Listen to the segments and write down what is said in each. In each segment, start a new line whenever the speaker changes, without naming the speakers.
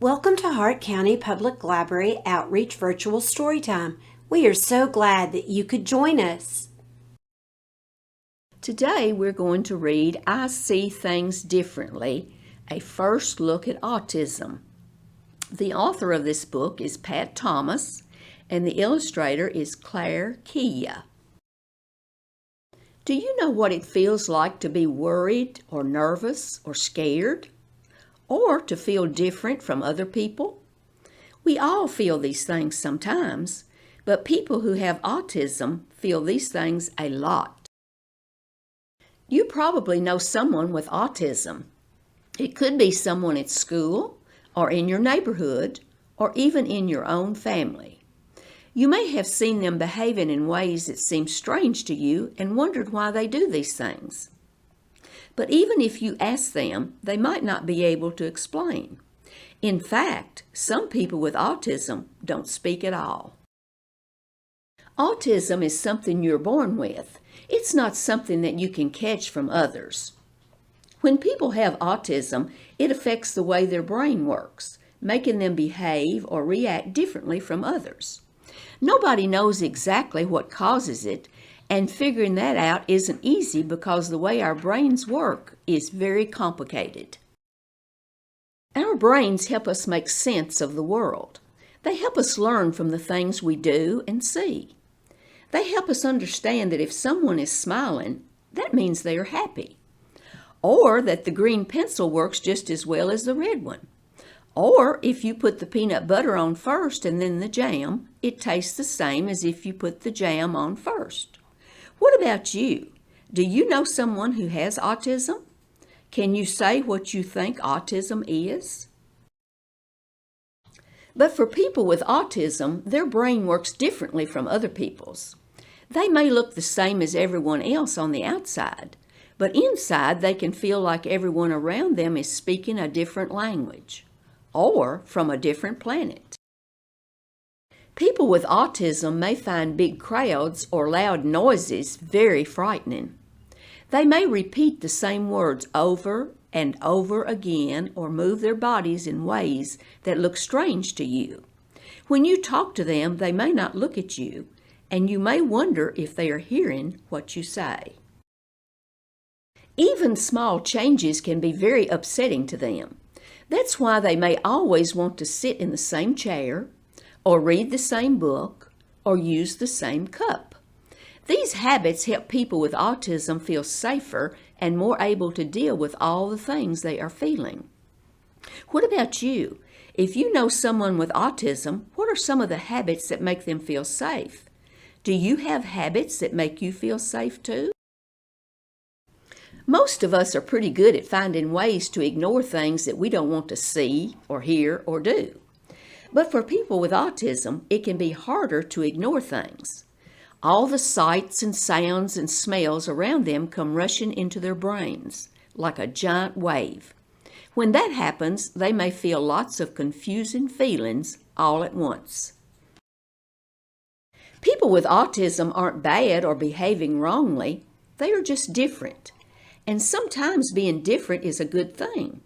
Welcome to Hart County Public Library Outreach Virtual Storytime. We are so glad that you could join us.
Today we're going to read I See Things Differently, a first look at autism. The author of this book is Pat Thomas, and the illustrator is Keay. Do you know what it feels like to be worried or nervous or scared? Or to feel different from other people? We all feel these things sometimes, but people who have autism feel these things a lot. You probably know someone with autism. It could be someone at school, or in your neighborhood, or even in your own family. You may have seen them behaving in ways that seem strange to you and wondered why they do these things. But even if you ask them, they might not be able to explain. In fact, some people with autism don't speak at all. Autism is something you're born with. It's not something that you can catch from others. When people have autism, it affects the way their brain works, making them behave or react differently from others. Nobody knows exactly what causes it, and figuring that out isn't easy because the way our brains work is very complicated. Our brains help us make sense of the world. They help us learn from the things we do and see. They help us understand that if someone is smiling, that means they are happy. Or that the green pencil works just as well as the red one. Or if you put the peanut butter on first and then the jam, it tastes the same as if you put the jam on first. What about you? Do you know someone who has autism? Can you say what you think autism is? But for people with autism, their brain works differently from other people's. They may look the same as everyone else on the outside, but inside they can feel like everyone around them is speaking a different language, or from a different planet. People with autism may find big crowds or loud noises very frightening. They may repeat the same words over and over again or move their bodies in ways that look strange to you. When you talk to them, they may not look at you, and you may wonder if they are hearing what you say. Even small changes can be very upsetting to them. That's why they may always want to sit in the same chair, or read the same book, or use the same cup. These habits help people with autism feel safer and more able to deal with all the things they are feeling. What about you? If you know someone with autism, what are some of the habits that make them feel safe? Do you have habits that make you feel safe too? Most of us are pretty good at finding ways to ignore things that we don't want to see or hear or do. But for people with autism, it can be harder to ignore things. All the sights and sounds and smells around them come rushing into their brains like a giant wave. When that happens, they may feel lots of confusing feelings all at once. People with autism aren't bad or behaving wrongly. They are just different. And sometimes being different is a good thing.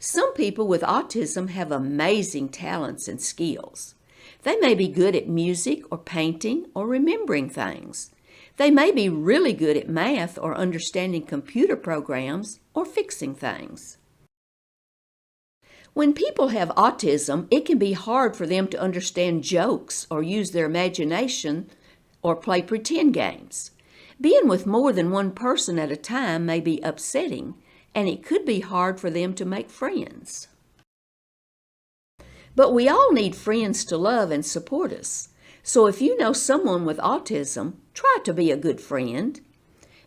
Some people with autism have amazing talents and skills. They may be good at music or painting or remembering things. They may be really good at math or understanding computer programs or fixing things. When people have autism, it can be hard for them to understand jokes or use their imagination or play pretend games. Being with more than one person at a time may be upsetting, and it could be hard for them to make friends. But we all need friends to love and support us. So if you know someone with autism, try to be a good friend.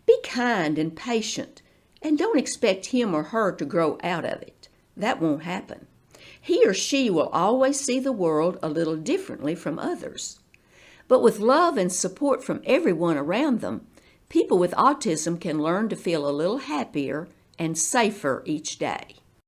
Be kind and patient, and don't expect him or her to grow out of it. That won't happen. He or she will always see the world a little differently from others. But with love and support from everyone around them, people with autism can learn to feel a little happier and safer each day.